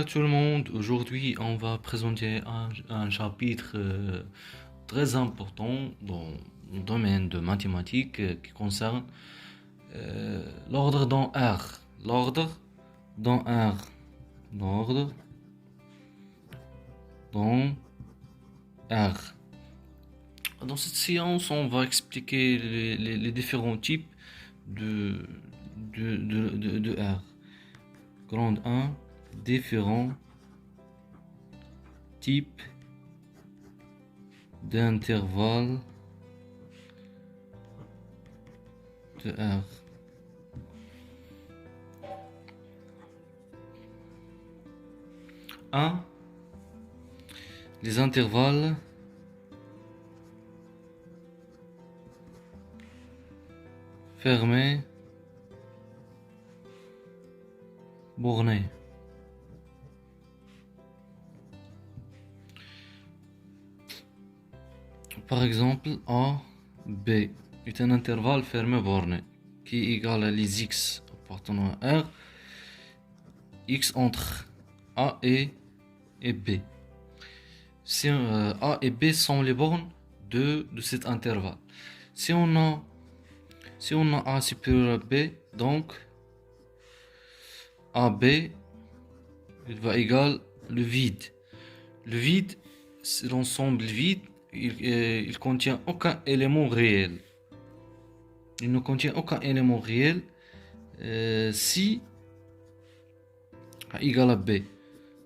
tout le monde, aujourd'hui on va présenter un chapitre très important dans le domaine de mathématiques qui concerne l'ordre dans R. L'ordre dans R. L'ordre dans R. Dans cette séance, on va expliquer les différents types de R. Grande 1, différents types d'intervalles de R. Un, les intervalles fermés bornés. Par exemple, A, B est un intervalle fermé borné qui est égal à les x appartenant à R, x entre A et B. Si A et B sont les bornes de cet intervalle. Si on a A supérieur à B, donc AB il va égal le vide. Le vide, c'est l'ensemble vide. Il contient aucun élément réel. Il ne contient aucun élément réel si A égale à B.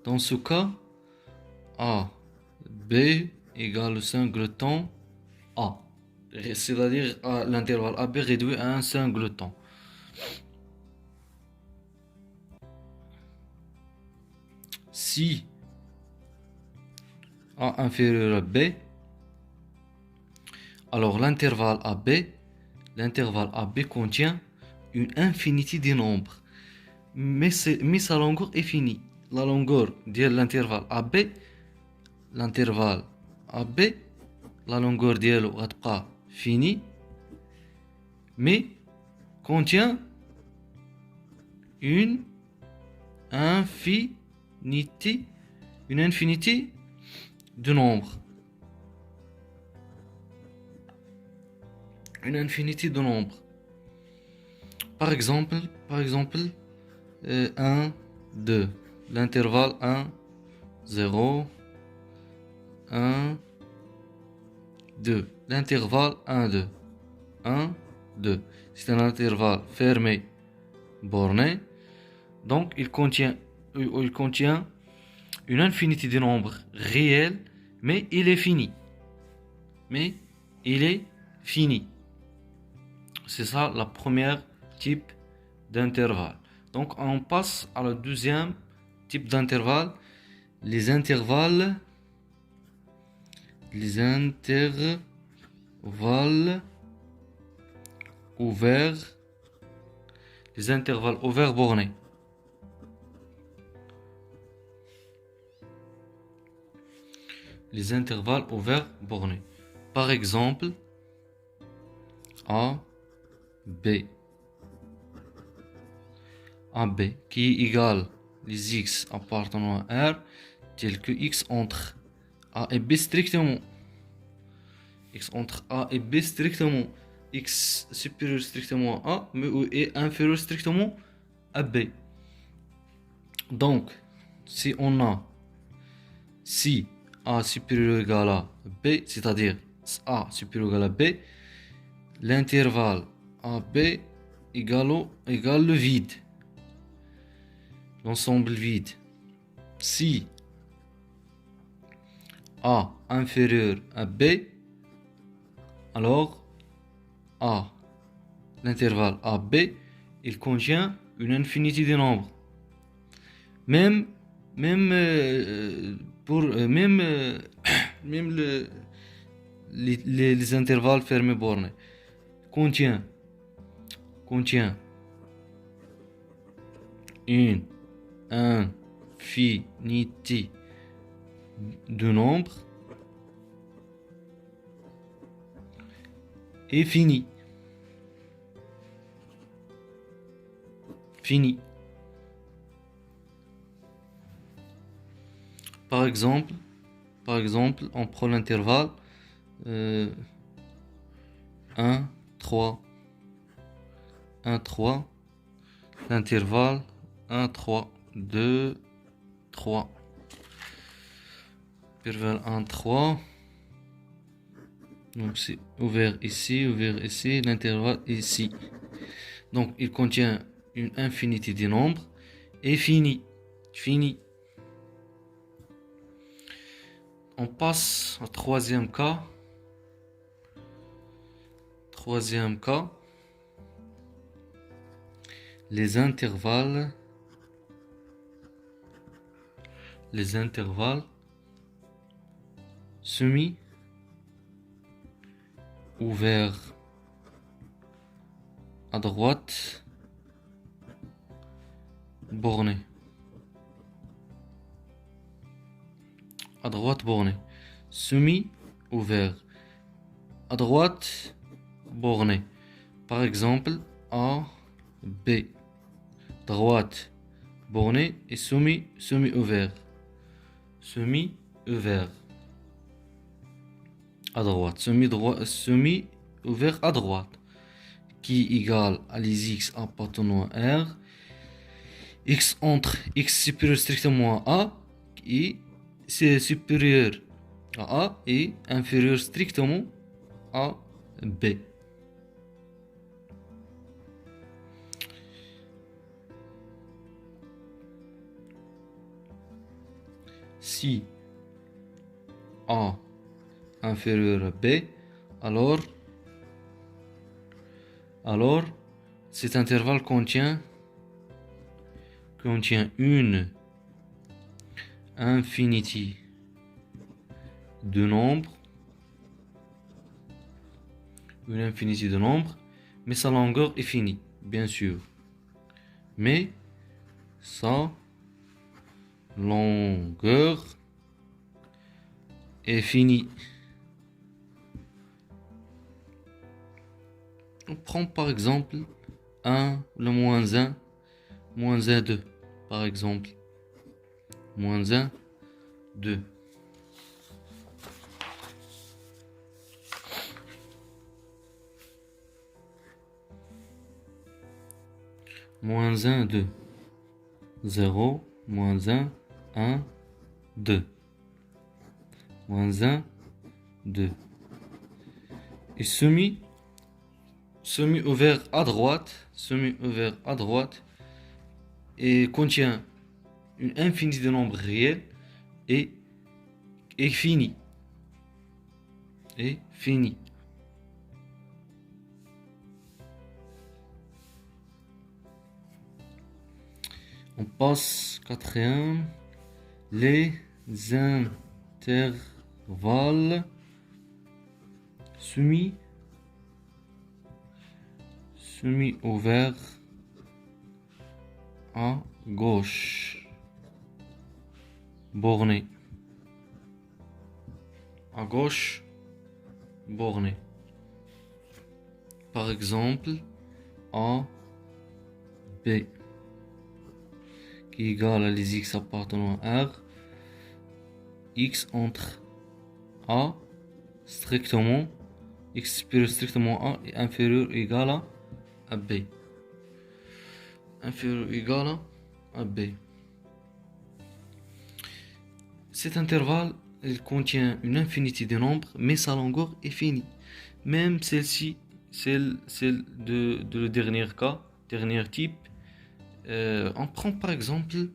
Dans ce cas, A, B égale le singleton A. C'est-à-dire l'intervalle AB réduit à un singleton. Si A inférieur à B, alors l'intervalle AB contient une infinité de nombres, mais sa longueur est finie. La longueur de l'intervalle AB, la longueur ديالو غتبقى finie, mais contient une infinité de nombres. Une infinité de nombres. Par exemple 1, 2. L'intervalle 1, 0, 1, 2. L'intervalle 1, 2. 1, 2. C'est un intervalle fermé, borné. Donc, il contient une infinité de nombres réels, mais il est fini. C'est ça la première type d'intervalle. Donc on passe à la deuxième type d'intervalle, les intervalles ouverts, les intervalles ouverts bornés. Les intervalles ouverts bornés. Par exemple, A, B. AB qui est égal les x appartenant à R, tel que x entre A et B strictement. X entre A et B strictement. X supérieur strictement à A, mais est inférieur strictement à B. Donc, si A supérieur ou égal à B, c'est-à-dire A supérieur ou égal à B, l'intervalle AB égale le vide. L'ensemble vide. Si A inférieur à B, alors l'intervalle AB, il contient une infinité de nombres. Même les intervalles fermés bornés contient une infinité de nombres et fini. Par exemple, on prend l'intervalle 1, 3, 1, 3, l'intervalle 1, 3, 2, 3. Intervalle 1, 3. Donc c'est ouvert ici, l'intervalle ici. Donc il contient une infinité de nombres et fini. On passe au troisième cas. Les intervalles semi ouverts à droite borné. Semi ouvert à droite borné. Par exemple A, B. Droite borné et semi ouvert. Semi ouvert à droite. Semi ouvert à droite. Qui égale à les x appartenant à R. X entre x supérieur strictement à A et c'est supérieur à A et inférieur strictement à B. Si A inférieur à B, alors cet intervalle contient une infinité de nombres, mais sa longueur est finie, bien sûr. Mais sa longueur est finie. On prend par exemple 1, le moins 1, moins 1, 2, par exemple. Moins 1, 2. Moins 1, 2. 0, moins 1, 1, 2. Moins 1, 2. Et semi ouvert à droite, et contient une infinité de nombres réels et fini. On passe quatrième. Les intervalles semi ouverts à gauche borné. Par exemple A, B, qui égale à les x appartenant à R. X entre A strictement, x supérieur strictement à et inférieur ou égal à B. Cet intervalle, il contient une infinité de nombres, mais sa longueur est finie. Même celle-ci, celle de le dernier type. On prend par exemple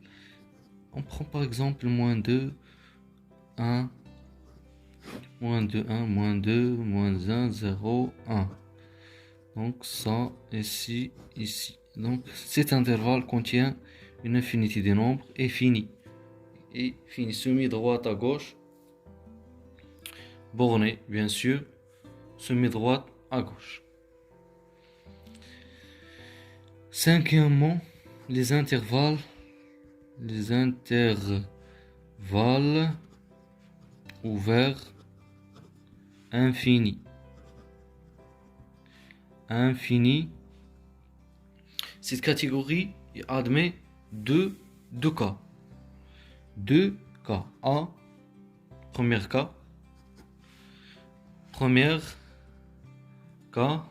moins 2, 1, moins 2, 1, moins 2, moins 1, 0, 1. Donc ça, ici. Donc cet intervalle contient une infinité de nombres et fini. Semi-droite à gauche. Borné, bien sûr. Semi-droite à gauche. Cinquièmement, les intervalles ouverts infini. Cette catégorie admet deux cas cas. A, premier cas. Première cas.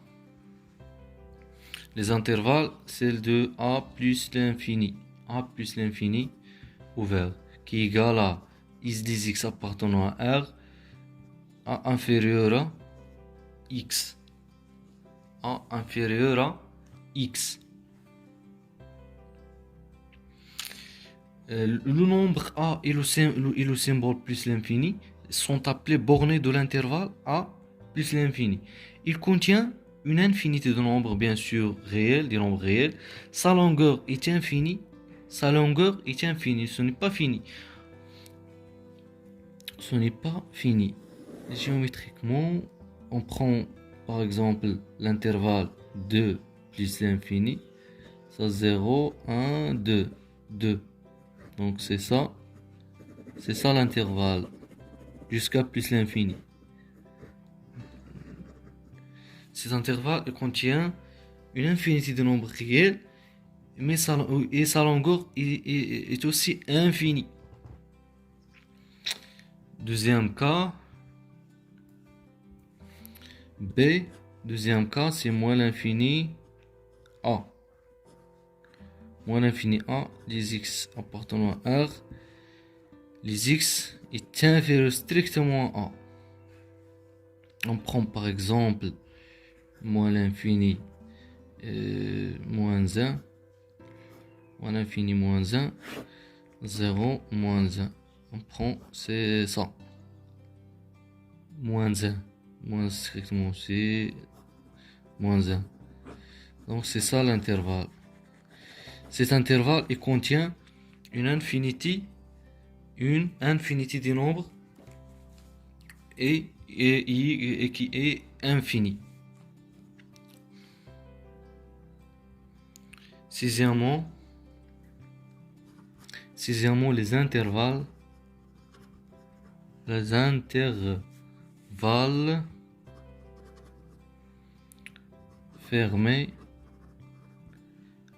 Les intervalles, celle de A plus l'infini. A plus l'infini ouvert. Qui est égal à x des x appartenant à R. A inférieur à x. A inférieur à x. Le nombre A et le symbole plus l'infini sont appelés bornées de l'intervalle A plus l'infini. Il contient une infinité de nombres, bien sûr, réels, des nombres réels. Sa longueur est infinie. Sa longueur est infinie. Ce n'est pas fini. Ce n'est pas fini. Géométriquement, on prend par exemple l'intervalle 2 plus l'infini. Ça 0, 1, 2, 2. Donc c'est ça l'intervalle, jusqu'à plus l'infini. Cet intervalle contient une infinité de nombres réels, mais sa longueur est aussi infinie. Deuxième cas, B. Deuxième cas, c'est moins l'infini A. Moins l'infini A, les x appartenant à R, les x est inférieur strictement à A. On prend par exemple moins l'infini moins 1, moins l'infini moins 1, 0, moins 1. On prend, c'est ça. Moins 1. Moins strictement, c'est moins 1. Donc c'est ça l'intervalle. Cet intervalle, il contient une infinité des nombres et qui est infinie. Sixièmement, les intervalles fermés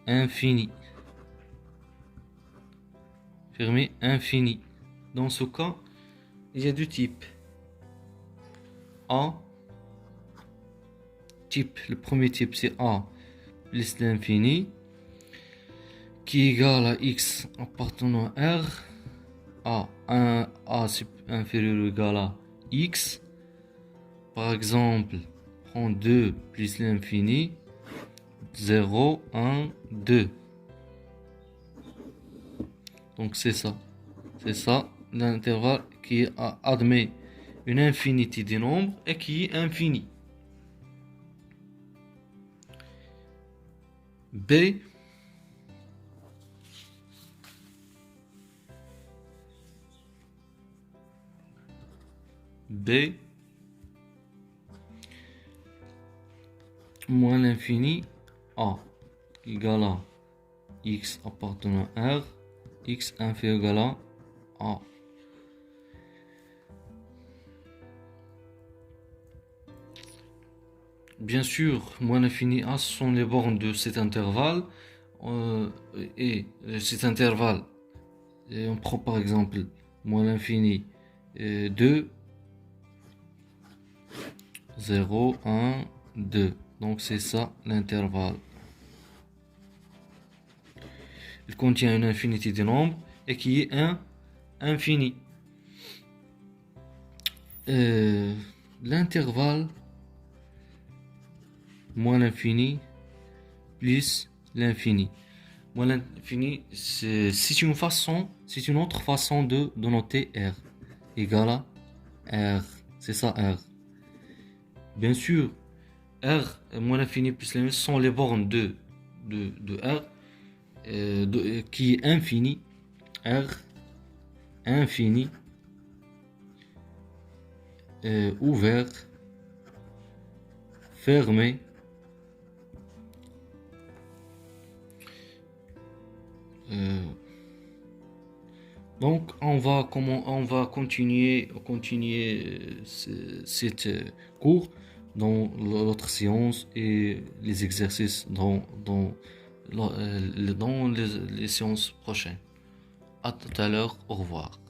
infinis. Fermé infini. Dans ce cas, il y a deux types. A. Le premier type, c'est A plus l'infini, qui est égal à x appartenant à R. A inférieur ou égal à x. Par exemple, prends 2 plus l'infini, 0, 1, 2. Donc c'est ça l'intervalle qui admet une infinité des nombres et qui est infini. B. Moins l'infini A égale à x appartenant à R, x inférieur égal à A. Bien sûr, moins l'infini A, ce sont les bornes de cet intervalle. Et cet intervalle, on prend par exemple moins l'infini 2, 0, 1, 2. Donc c'est ça l'intervalle. Il contient une infinité de nombres et qui est infini. L'intervalle moins l'infini plus l'infini. Moins l'infini, c'est une autre façon de noter R. Égal à R. C'est ça R. Bien sûr, R moins l'infini plus l'infini sont les bornes de R qui est infini. R infini ouvert, fermé. Donc on va continuer cette cours dans l'autre séance et les exercices dans les séances prochaines. À tout à l'heure, au revoir.